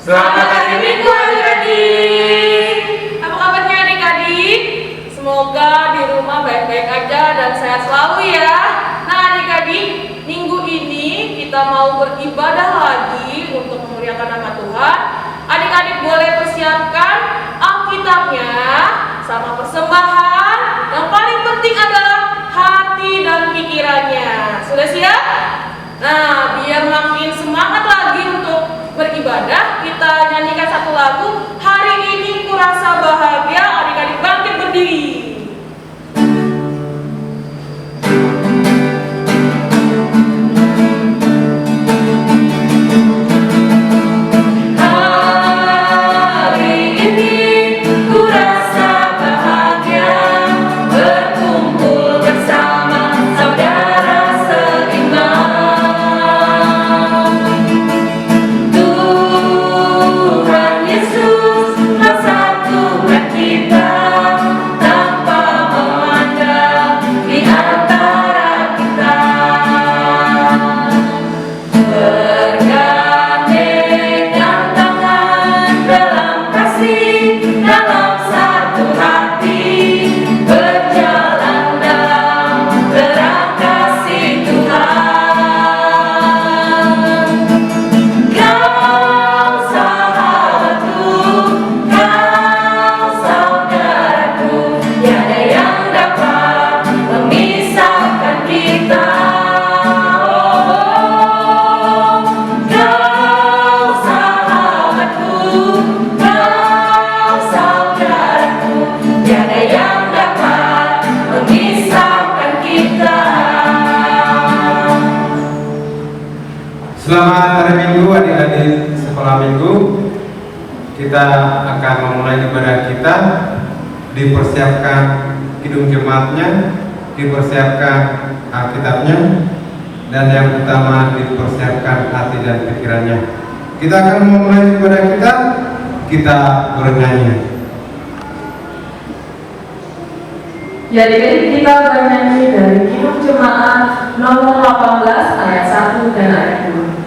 Selamat hari Minggu adik-adik. Apa kabarnya adik-adik? Semoga di rumah baik-baik aja dan sehat selalu ya. Nah adik-adik, minggu ini kita mau beribadah lagi untuk memuliakan nama Tuhan. Adik-adik boleh persiapkan Alkitabnya sama persembahan. Yang paling penting adalah hati dan pikirannya. Sudah siap? Nah, biar makin semangat lagi untuk beribadah, kita nyanyikan satu lagu, Hari Ini Kurasa Bahagia. Adik-adik bangkit berdiri. Selamat hari Minggu adik-adik sekolah minggu. Kita akan memulai ibadah kita. Dipersiapkan kidung jemaatnya, dipersiapkan Alkitabnya, dan yang utama dipersiapkan hati dan pikirannya. Kita akan memulai ibadah kita bernyanyi. Jadi kita bernyanyi dari Kidung Jemaat nomor 18 ayat 1 dan ayat 2.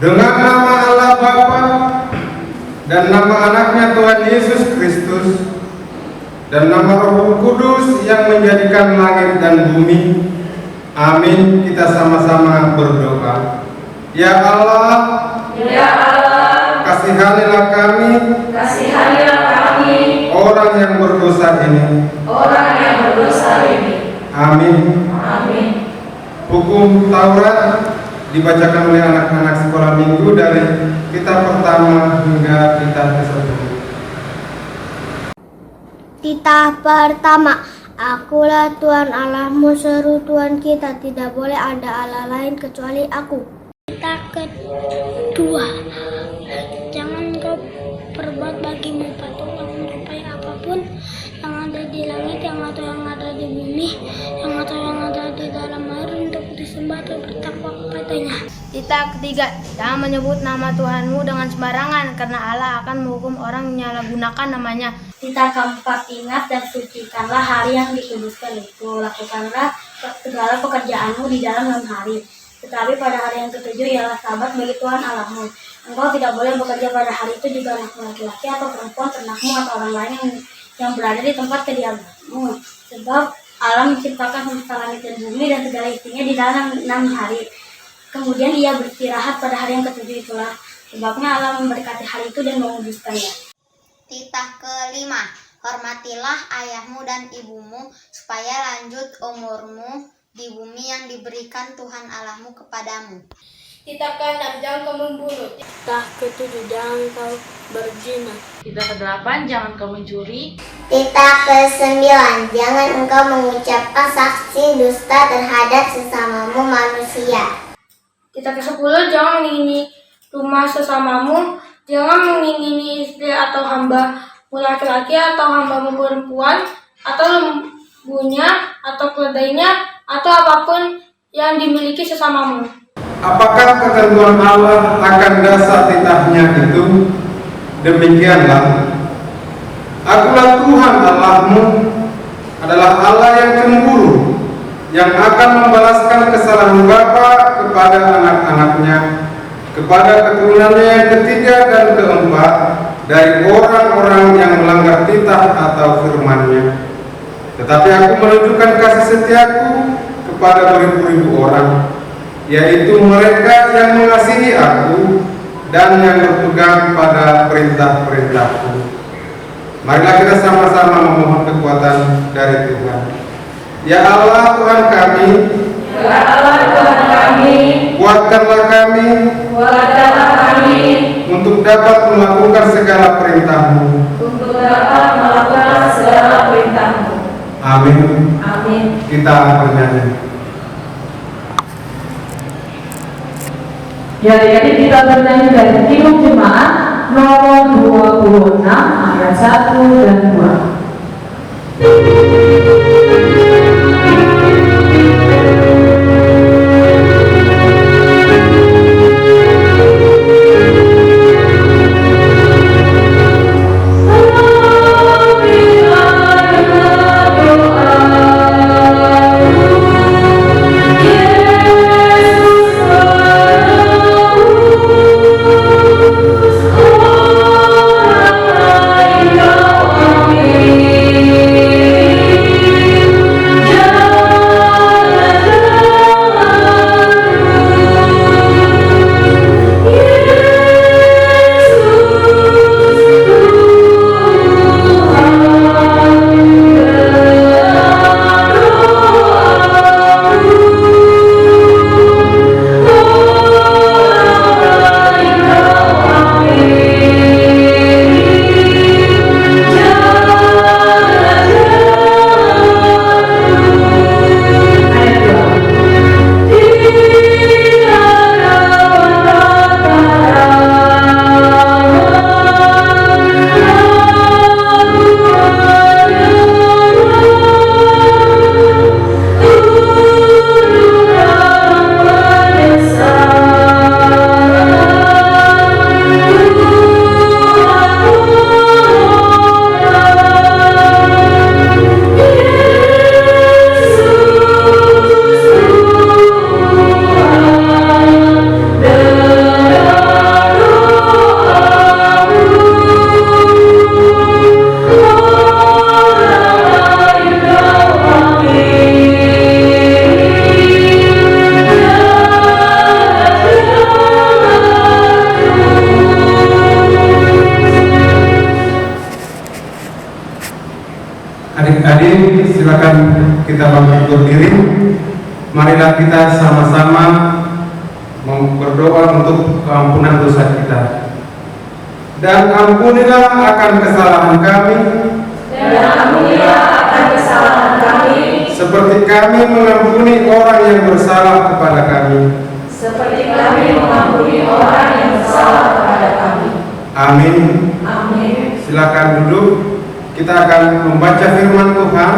Dengan nama Allah Bapa dan nama anaknya Tuhan Yesus Kristus dan nama Roh Kudus yang menjadikan langit dan bumi. Amin. Kita sama-sama berdoa. Ya Allah, kasihanilah kami, orang yang berdosa ini. Amin. Hukum Taurat dibacakan oleh anak-anak sekolah minggu dari kitab pertama hingga kitab ke-10. Titah pertama. Akulah Tuhan Allahmu, seru Tuhan kita, tidak boleh ada Allah lain kecuali aku. Titah kedua, jangan kau perbuat bagimu patung yang menyerupai apapun yang ada di langit, yang ada di bumi, yang ada di dalam air untuk disembah atau bertakwa kepadanya. Titah ketiga, jangan menyebut nama Tuhanmu dengan sembarangan, karena Allah akan menghukum orang yang menyalahgunakan namanya. Titah keempat, ingat dan sucikanlah hari yang dikuduskan itu. Lakukanlah segala pekerjaanmu di dalam 6 hari. Tetapi pada hari yang ketujuh ialah Sabat bagi Tuhan Allahmu. Engkau tidak boleh bekerja pada hari itu, juga anakmu laki-laki atau perempuan, ternakmu atau orang lain yang berada di tempat kediamanmu. Sebab Allah menciptakan semesta langit dan bumi dan segala isinya di dalam 6 hari. Kemudian ia beristirahat pada hari yang ketujuh itulah. Sebabnya Allah memberkati hari itu dan menguduskannya. Titah kelima, hormatilah ayahmu dan ibumu supaya lanjut umurmu di bumi yang diberikan Tuhan Allahmu kepadamu. Titah ke-6, jangan kau membunuh. Titah ketujuh, jangan kau berzina. Titah ke-8, jangan kau mencuri. Titah ke-9, jangan engkau mengucapkan saksi dusta terhadap sesamamu manusia. Titah ke-10, jangan mengingini rumah sesamamu, jangan mengingini istri atau hamba laki-laki atau hamba perempuan, atau lembunya atau keledainya, atau apapun yang dimiliki sesamamu. Apakah ketentuan Allah akan dasar titahnya itu? Demikianlah, Akulah Tuhan Allahmu, adalah Allah yang cemburu, yang akan membalaskan kesalahan bapa kepada anak-anaknya, kepada keturunannya yang ketiga dan keempat dari orang-orang yang melanggar titah atau firman-Nya. Tetapi aku menunjukkan kasih setiaku kepada beribu-ribu orang, yaitu mereka yang mengasihi aku dan yang berpegang pada perintah-perintahku. Marilah kita sama-sama memohon kekuatan dari Tuhan. Ya Allah Tuhan kami, Ya Allah Tuhan kami, kuatkanlah kami untuk dapat melakukan segala perintah-Mu. untuk dapat melakukan segala perintah-Mu. Amin. Amin. Kita bernyanyi. Ya, jadi kita bernyanyi dari Kidung Jemaat nomor 26 ayat 1 dan 2. Adik-adik, silakan kita bangkit berdiri. Marilah kita sama-sama berdoa untuk keampunan dosa kita. Dan ampunilah akan kesalahan kami, seperti kami mengampuni orang yang bersalah kepada kami. orang yang bersalah kepada kami. Amin. Amin. Silakan duduk. Kita akan membaca firman Tuhan.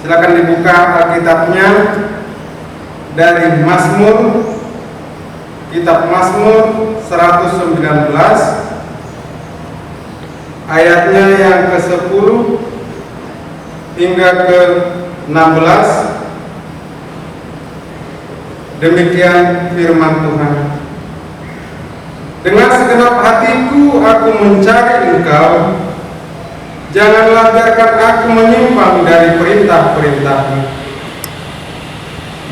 Silakan dibuka Alkitabnya dari Mazmur, kitab Mazmur 119, ayatnya yang ke-10 hingga ke-16. Demikian firman Tuhan. Dengan segenap hatiku aku mencari Engkau, janganlah biarkan aku menyimpang dari perintah-perintah-Mu.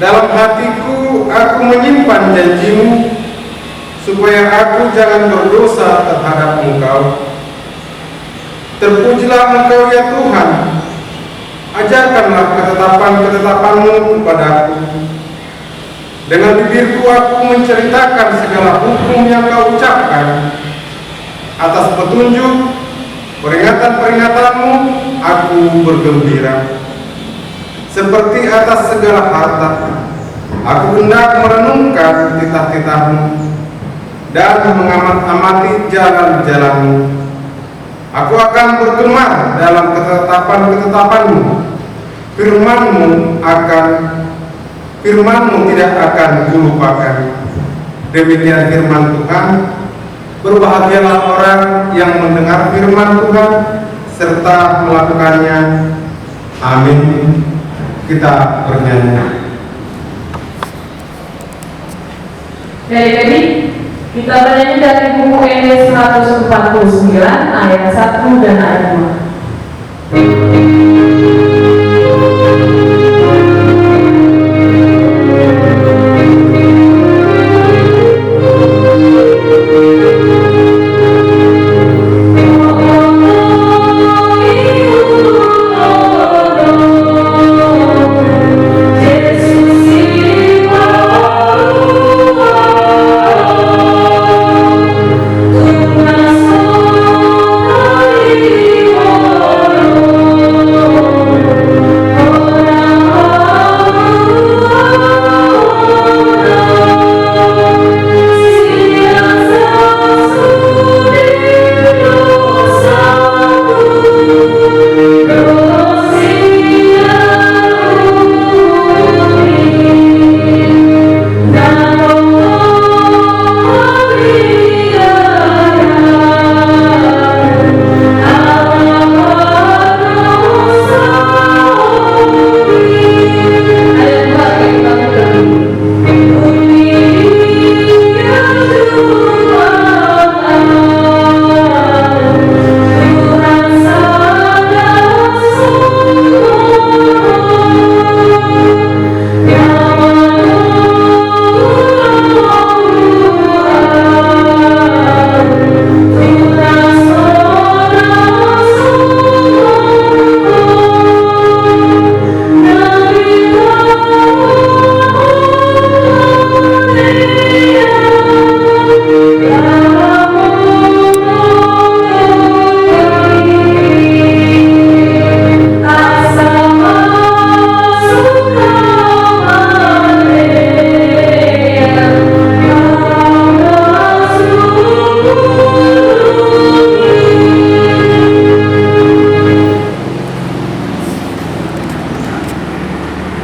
Dalam hatiku aku menyimpan janji-Mu, supaya aku jangan berdosa terhadap Engkau. Terpujilah Engkau ya Tuhan, ajarkanlah ketetapan-ketetapan-Mu kepadaku. Dengan bibirku aku menceritakan segala hukum yang Kau ucapkan. Atas petunjuk peringatan-peringatan-Mu aku bergembira. Seperti atas segala harta, aku hendak merenungkan titah-titah-Mu dan mengamati jalan-jalan-Mu. Aku akan bergemar dalam ketetapan-ketetapan-Mu. Firman-Mu tidak akan kulupakan. Demikian firman Tuhan. Berbahagialah orang yang mendengar firman Tuhan serta melakukannya. Amin. Kita bernyanyi. Jadi kita bernyanyi dari buku ND 149 ayat 1 dan ayat 2.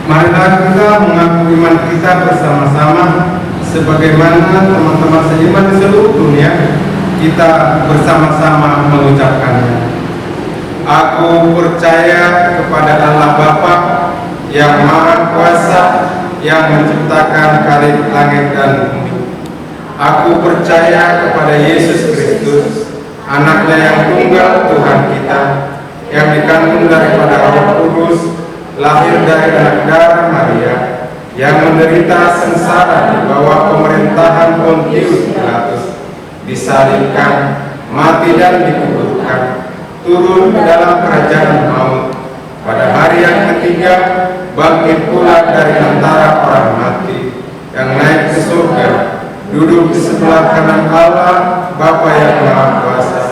Marilah kita mengaku iman kita bersama-sama sebagaimana teman-teman seiman di seluruh dunia kita bersama-sama mengucapkannya. Aku percaya kepada Allah Bapa yang Maha Kuasa yang menciptakan langit dan bumi. Aku percaya kepada Yesus Kristus, Anaknya yang tunggal Tuhan kita, yang dikandung daripada Roh Kudus, lahir dari anak darah Maria, yang menderita sengsara di bawah pemerintahan Pontius Pilatus, disalibkan, mati dan dikuburkan, turun ke dalam kerajaan maut, pada hari yang ketiga bangkit pula dari antara orang mati, yang naik ke surga, duduk di sebelah kanan Allah Bapa yang Maha Kuasa.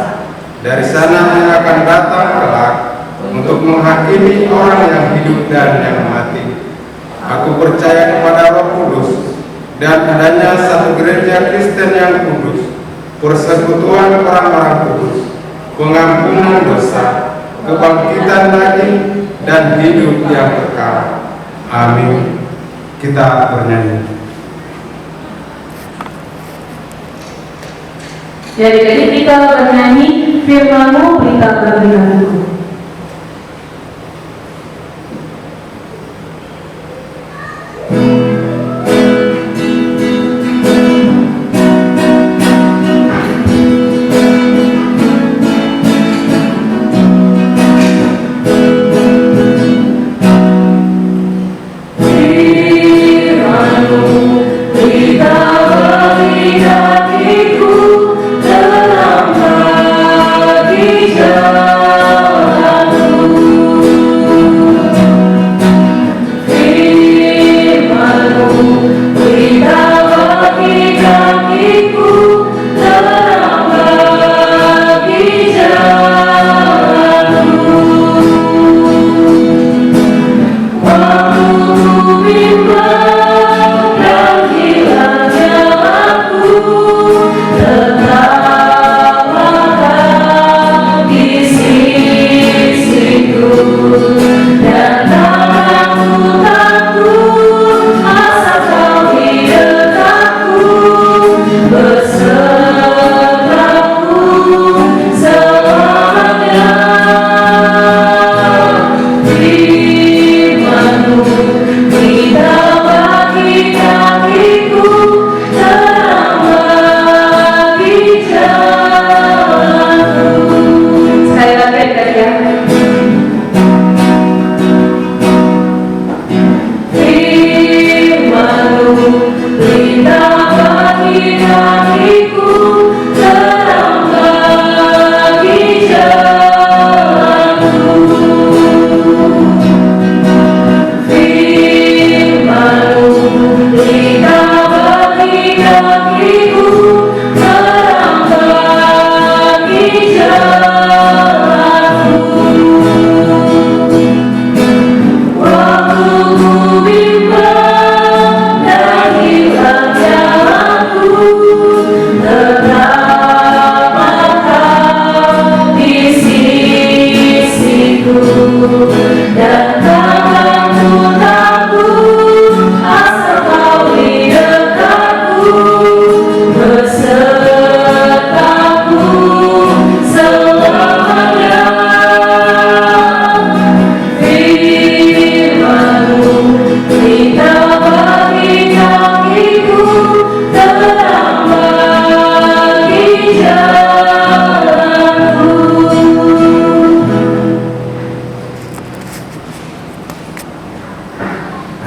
Dari sana yang akan datang kelak untuk menghakimi orang yang hidup dan yang mati. Aku percaya kepada Roh Kudus dan adanya satu gereja Kristen yang kudus, persekutuan orang-orang kudus, pengampunan dosa, kebangkitan lagi, dan hidup yang kekal. Amin. Kita bernyanyi. Jadi kita bernyanyi firman-Mu berita berita-Mu.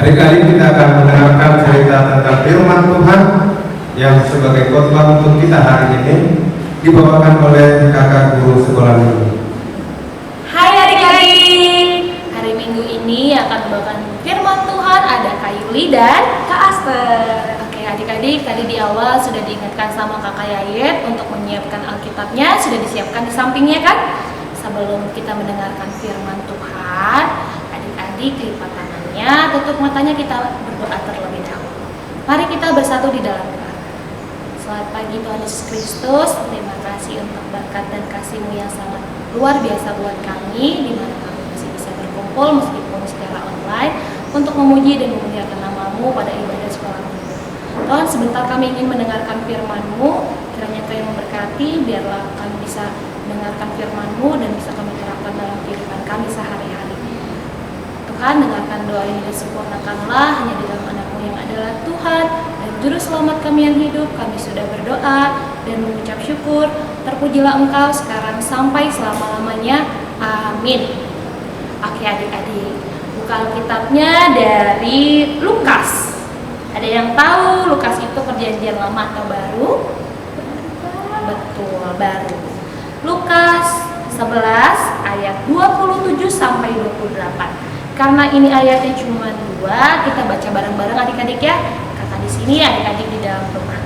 Hari-hari kita akan mendengarkan cerita tentang firman Tuhan yang sebagai khotbah untuk kita hari ini dibawakan oleh kakak guru sekolah minggu. Hai adik-adik, hari Minggu ini akan membawakan firman Tuhan ada Kak Yuli dan Kak Aster. Oke adik-adik, tadi di awal sudah diingatkan sama Kakak Yayet untuk menyiapkan Alkitabnya, sudah disiapkan di sampingnya kan? Sebelum kita mendengarkan firman Tuhan, adik-adik lipat tangannya, tutup matanya, kita berdoa terlebih dahulu. Mari kita bersatu di dalam doa. Selamat pagi Tuhan Yesus Kristus, terima kasih untuk berkat dan kasih-Mu yang sangat luar biasa buat kami, di mana kami masih bisa berkumpul meskipun secara online untuk memuji dan memuliakan nama-Mu pada ibadah sekolah minggu. Tuhan, sebentar kami ingin mendengarkan firman-Mu, kiranya Kau yang memberkati, biarlah kami bisa mendengarkan firman-Mu dan bisa kami terapkan dalam kehidupan kami sehari-hari. Tuhan, dengarkan doa ini dan sempurnakanlah hanya di dalam anak-Mu yang adalah Tuhan dan Juru Selamat kami yang hidup. Kami sudah berdoa dan mengucap syukur. Terpujilah Engkau sekarang sampai selama-lamanya. Amin. Oke adik-adik, buka Alkitabnya dari Lukas. Ada yang tahu Lukas itu perjanjian lama atau baru? Betul, baru. Lukas 11 ayat 27 sampai 28. Karena ini ayatnya cuma 2, kita baca bareng-bareng adik-adik ya. Kakak di sini, adik-adik di dalam rumah.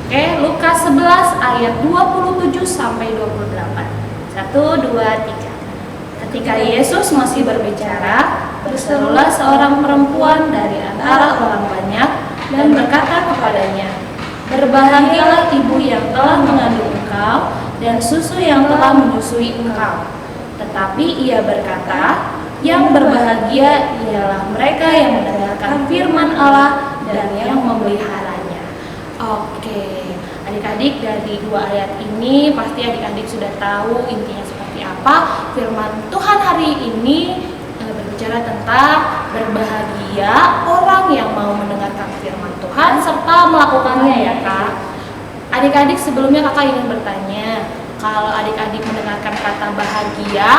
Oke, Lukas 11 ayat 27 sampai 28. 1, 2, 3. Ketika Yesus masih berbicara, Berserulah seorang perempuan dari antara orang banyak dan berkata kepadanya, "Berbahagialah ibu yang telah mengandung engkau dan susu yang telah menyusui engkau." Tetapi ia berkata, "Yang berbahagia ialah mereka yang mendengarkan firman Allah dan yang memeliharanya." Oke, adik-adik, dari dua ayat ini pasti adik-adik sudah tahu intinya seperti apa. Firman Tuhan hari ini berbicara tentang berbahagia orang yang mau mendengarkan firman Tuhan serta melakukannya, ya Kak. Adik-adik, sebelumnya Kakak ingin bertanya, kalau adik-adik mendengarkan kata bahagia,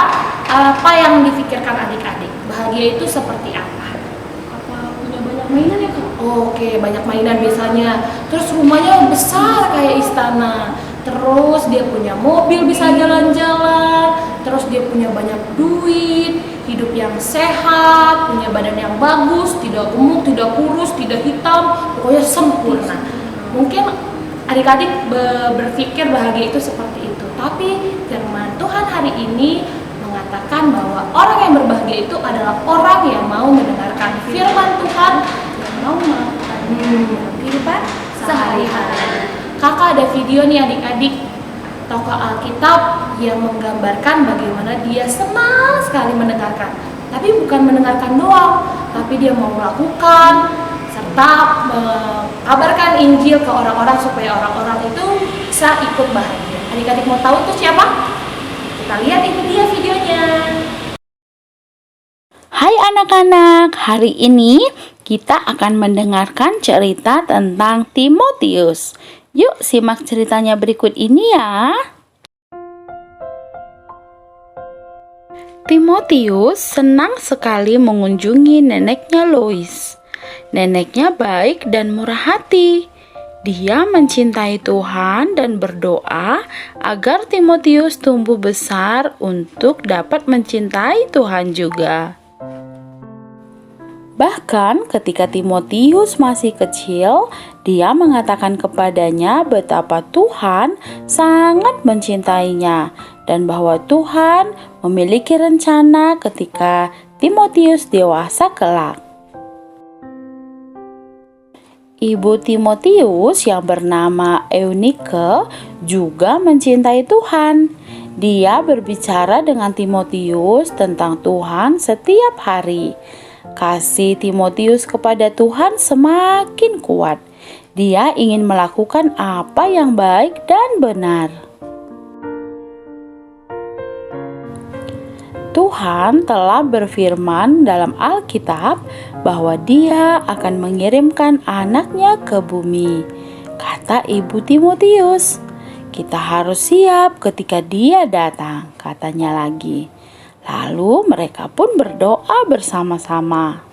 apa yang difikirkan adik-adik? Bahagia itu seperti apa? Apa punya banyak mainan ya Kak? Oke, banyak mainan biasanya. Terus rumahnya besar kayak istana. Terus dia punya mobil, bisa jalan-jalan. Terus dia punya banyak duit, hidup yang sehat, punya badan yang bagus, tidak gemuk, tidak kurus, tidak hitam, pokoknya sempurna. Mungkin adik-adik berpikir bahagia itu seperti itu. Tapi firman Tuhan hari ini mengatakan bahwa orang yang berbahagia itu adalah orang yang mau mendengarkan firman Tuhan, yang mau melakukan kehidupan sehari-hari. Kakak ada video nih adik-adik, tokoh Alkitab yang menggambarkan bagaimana dia senang sekali mendengarkan. Tapi bukan mendengarkan doang, tapi dia mau melakukan serta mengabarkan Injil ke orang-orang supaya orang-orang itu bisa ikut bahagia. Adik-adik mau tahu itu siapa? Kita lihat, ini dia videonya. Hai anak-anak, hari ini kita akan mendengarkan cerita tentang Timotius. Yuk simak ceritanya berikut ini ya. Timotius senang sekali mengunjungi neneknya Lois. Neneknya baik dan murah hati. Dia mencintai Tuhan dan berdoa agar Timotius tumbuh besar untuk dapat mencintai Tuhan juga. Bahkan ketika Timotius masih kecil, dia mengatakan kepadanya betapa Tuhan sangat mencintainya dan bahwa Tuhan memiliki rencana ketika Timotius dewasa kelak. Ibu Timotius yang bernama Eunike juga mencintai Tuhan. Dia berbicara dengan Timotius tentang Tuhan setiap hari. Kasih Timotius kepada Tuhan semakin kuat. Dia ingin melakukan apa yang baik dan benar. Tuhan telah berfirman dalam Alkitab bahwa Dia akan mengirimkan anaknya ke bumi. Kata Ibu Timotius, "Kita harus siap ketika Dia datang," katanya lagi. Lalu mereka pun berdoa bersama-sama.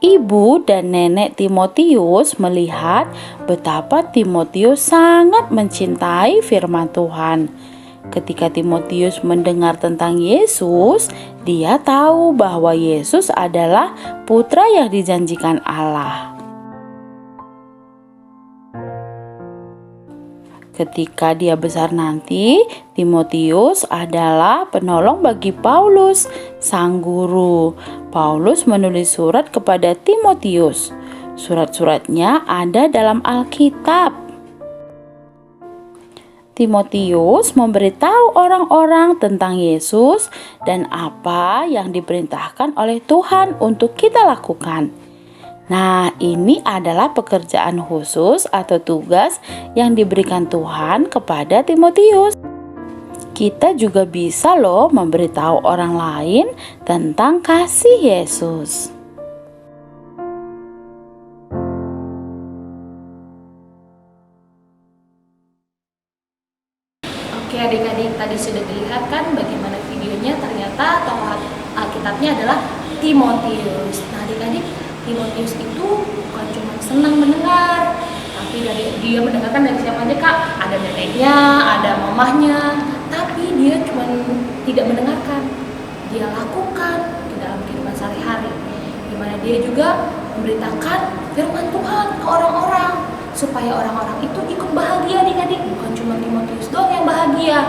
Ibu dan nenek Timotius melihat betapa Timotius sangat mencintai firman Tuhan. Ketika Timotius mendengar tentang Yesus, dia tahu bahwa Yesus adalah putra yang dijanjikan Allah. Ketika dia besar nanti, Timotius adalah penolong bagi Paulus, sang guru. Paulus menulis surat kepada Timotius. Surat-suratnya ada dalam Alkitab. Timotius memberitahu orang-orang tentang Yesus dan apa yang diperintahkan oleh Tuhan untuk kita lakukan. Nah, ini adalah pekerjaan khusus atau tugas yang diberikan Tuhan kepada Timotius. Kita juga bisa loh memberitahu orang lain tentang kasih Yesus. Oke adik-adik, tadi sudah dilihat kan bagaimana videonya. Ternyata tokoh Alkitabnya adalah Timotius. Nah adik-adik, Timotius itu bukan cuma senang mendengar, tapi dia mendengarkan dari siapa aja Kak? Ada neneknya, ada mamahnya, tapi dia cuma tidak mendengarkan, dia lakukan di dalam kehidupan sehari-hari, dimana dia juga memberitakan firman Tuhan ke orang-orang supaya orang-orang itu ikut bahagia adik-adik. Bukan cuma Timotius doang yang bahagia,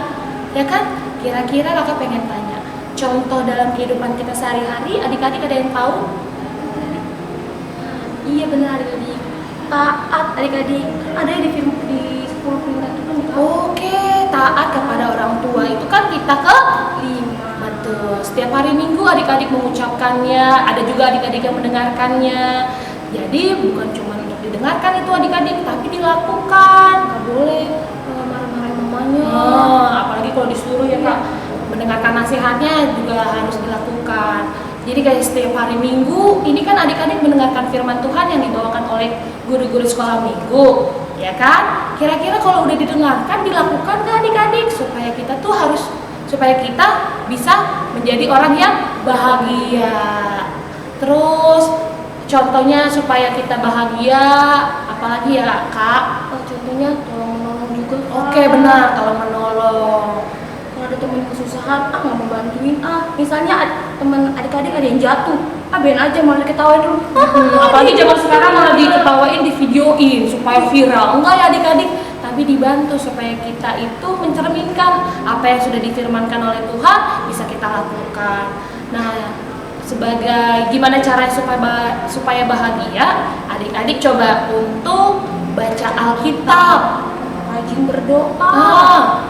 ya kan? Kira-kira Kakak pengen tanya, contoh dalam kehidupan kita sehari-hari? Adik-adik ada yang tahu? Iya benar adik-adik. Taat adik-adik. Ada di 10 perintah Tuhan. Oke, taat kepada orang tua itu kan kita ke 5. Betul. Setiap hari Minggu adik-adik mengucapkannya, ada juga adik-adik yang mendengarkannya. Jadi bukan cuma untuk didengarkan itu adik-adik, tapi dilakukan. Gak boleh marah-marahin mamanya. Apalagi kalau disuruh ya Kak, mendengarkan nasihatnya juga harus dilakukan. Jadi kayak setiap hari Minggu, ini kan adik-adik mendengarkan firman Tuhan yang dibawakan oleh guru-guru sekolah minggu, ya kan? Kira-kira kalau udah didengarkan, dilakukan nggak adik-adik? Supaya kita bisa menjadi orang yang bahagia. Terus contohnya supaya kita bahagia, apalagi ya Kak? Contohnya tolong menolong juga. Oke, benar, tolong menolong. Kalau ada teman kesusahan, nggak mau bantuin. Misalnya teman adik-adik ada yang jatuh, biarin aja malah diketawain dulu. Apalagi zaman sekarang malah diketawain, divideoin supaya viral. Enggak ya adik-adik, tapi dibantu supaya kita itu mencerminkan apa yang sudah difirmankan oleh Tuhan bisa kita lakukan. Nah, sebagai gimana caranya supaya bahagia, adik-adik coba untuk baca Alkitab, Rajin berdoa.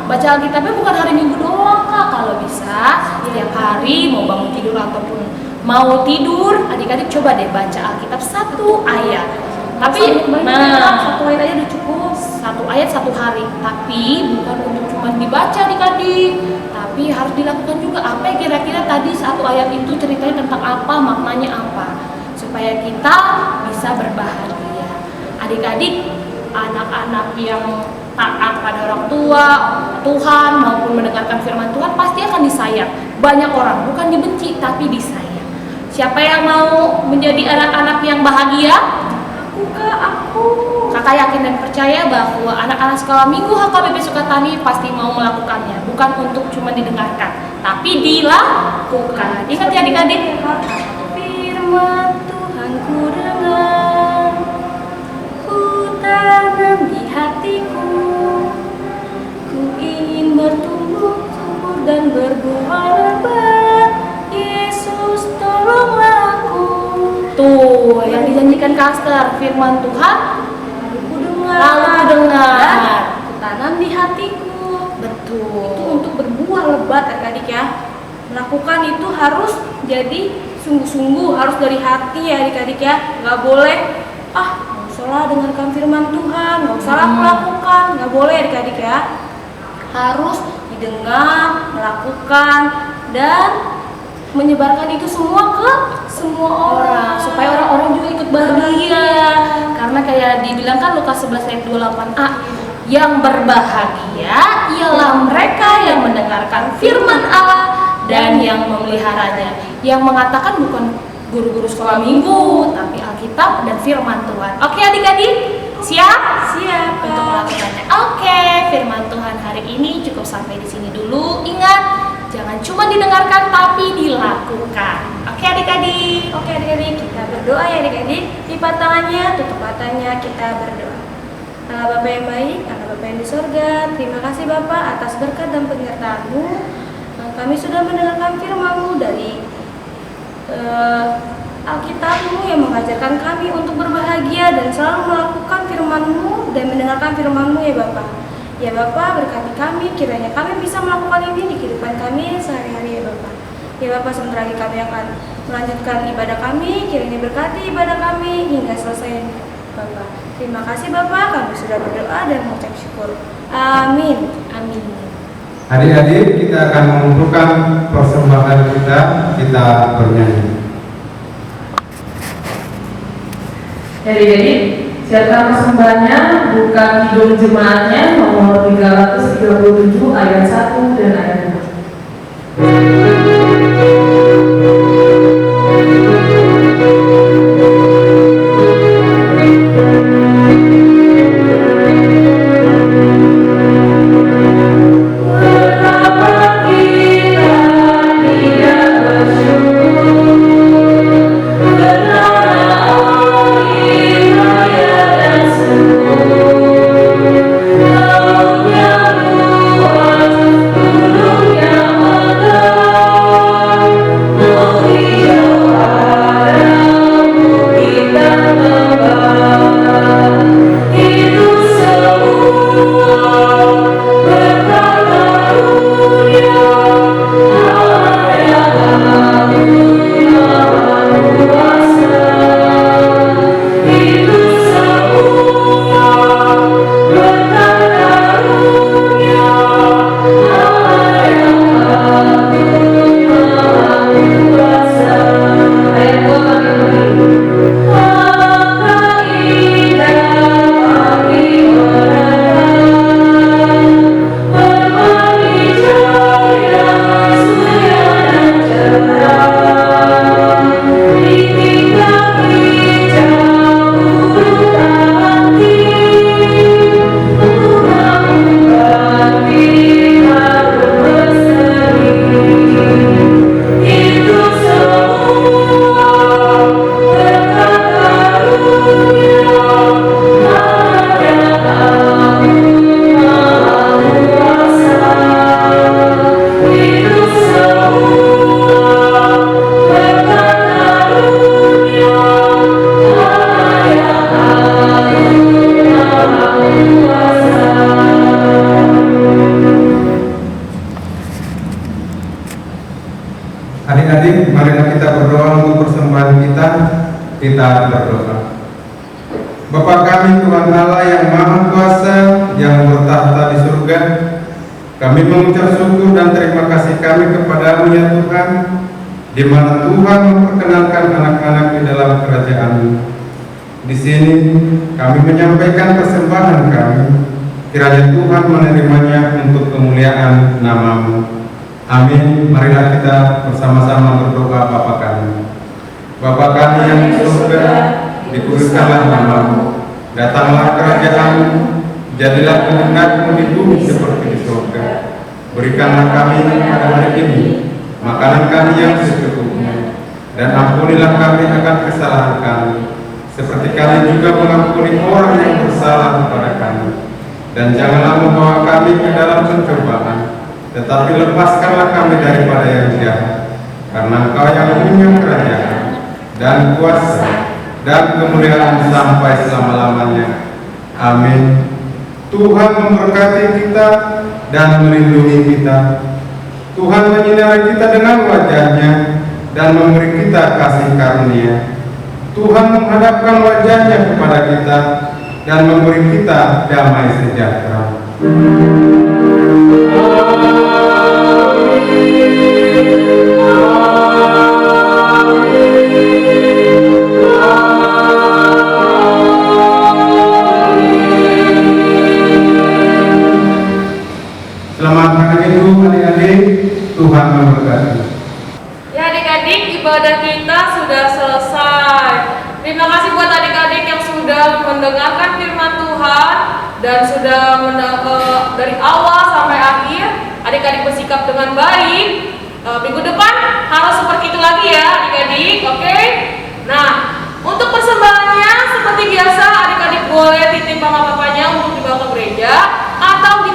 Baca Alkitabnya bukan hari Minggu doang Kak, kalau bisa setiap hari mau bangun tidur ataupun mau tidur, adik-adik coba deh baca Alkitab 1 ayat. Tapi satu ayat aja udah cukup. 1 ayat 1 hari. Tapi bukan untuk cuma dibaca adik-adik, tapi harus dilakukan juga. Apa yang kira-kira tadi 1 ayat itu ceritanya tentang apa, maknanya apa, supaya kita bisa berbahagia. Adik-adik, anak-anak yang taat pada orang tua, Tuhan maupun mendengarkan firman Tuhan pasti akan disayang. Banyak orang bukan dibenci tapi disayang. Siapa yang mau menjadi anak-anak yang bahagia? Aku. Kakak yakin dan percaya bahwa anak-anak sekolah minggu HKBP Sukatani pasti mau melakukannya. Bukan untuk cuma didengarkan, tapi dilakukan. Ingat ya adik-adik. Firman Tuhan ku dengar, ku tanam di hatiku, ku ingin bertumbuh subur dan berbuah lebat. Yesus tolonglah aku. Tuh, yang dijanjikan Kaster, firman Tuhan lalu ku dengar, ku tanam di hatiku. betul. Itu untuk berbuah lebat adik-adik ya. Melakukan itu harus jadi sungguh-sungguh, harus dari hati ya adik-adik ya. Nggak boleh nggak usah lah dengarkan firman Tuhan, nggak usah lah melakukan, nggak boleh adik-adik ya. Harus didengar, melakukan, dan menyebarkan itu semua ke semua orang supaya orang-orang juga ikut bahagia. Karena kayak dibilang kan Lukas 11 ayat 28a, yang berbahagia ialah mereka yang mendengarkan firman Allah dan yang memeliharanya. Yang mengatakan bukan guru-guru sekolah minggu, tapi Alkitab dan firman Tuhan. Oke adik-adik, siap? Siap Untuk melakukannya. Oke, firman Tuhan hari ini cukup sampai di sini dulu. Ingat, jangan cuma didengarkan tapi dilakukan. Oke adik-adik. Oke adik-adik, kita berdoa ya adik-adik. Lipat tangannya, tutup matanya, kita berdoa. Allah Bapa yang baik, Allah Bapa yang di surga, terima kasih Bapak atas berkat dan penyertaan-Mu. Kami sudah mendengarkan firman-Mu dari Alkitab-Mu yang mengajarkan kami untuk berbahagia dan selalu melakukan firman-Mu dan mendengarkan firman-Mu ya Bapak. Ya Bapak, berkati kami, kiranya kami bisa melakukan ini di kehidupan kami sehari-hari ya Bapak. Ya Bapak, sebentar lagi kami akan melanjutkan ibadah kami, kiranya berkati ibadah kami hingga selesai Bapak. Terima kasih Bapak, kami sudah berdoa dan mengucap syukur. Amin. Amin. Adik-adik, kita akan mengumpulkan persembahan kita bernyanyi. Jadi siapkan persembahannya, buka Kidung Jemaatnya nomor 337 ayat 1 dan ayat 2. Oh Kita berdoa. Bapa kami Tuhan Allah yang Maha Kuasa, yang bertahta di surga, kami mengucap syukur dan terima kasih kami kepada-Mu ya Tuhan, di mana Tuhan memperkenankan anak-anak di dalam kerajaan-Mu. Di sini kami menyampaikan persembahan kami, kiranya Tuhan menerimanya untuk kemuliaan nama-Mu. Amin. Marilah kita bersama-sama berdoa Bapa kami. Bapa kami yang di surga, dikuduskanlah nama-Mu, datanglah kerajaan-Mu, jadilah kehendak-Mu di bumi seperti di surga. Berikanlah kami pada hari ini makanan kami yang secukupnya, dan ampunilah kami akan kesalahan kami, seperti kami juga mengampuni orang yang bersalah kepada kami. Dan janganlah membawa kami ke dalam pencobaan, tetapi lepaskanlah kami daripada yang jahat, karena Engkau yang punya kerajaan dan kuasa dan kemuliaan sampai selama-lamanya. Amin. Tuhan memberkati kita dan melindungi kita. Tuhan menyinari kita dengan wajah-Nya dan memberi kita kasih karunia. Tuhan menghadapkan wajah-Nya kepada kita dan memberi kita damai sejahtera. Selamat hari Minggu adik-adik, Tuhan memberkati. Ya adik-adik, ibadah kita sudah selesai. Terima kasih buat adik-adik yang sudah mendengarkan firman Tuhan dan sudah dari awal sampai akhir adik-adik bersikap dengan baik. Minggu depan harus seperti itu lagi ya adik-adik, oke? Nah, untuk persembahannya seperti biasa adik-adik boleh titip mama papanya untuk dibawa ke gereja atau di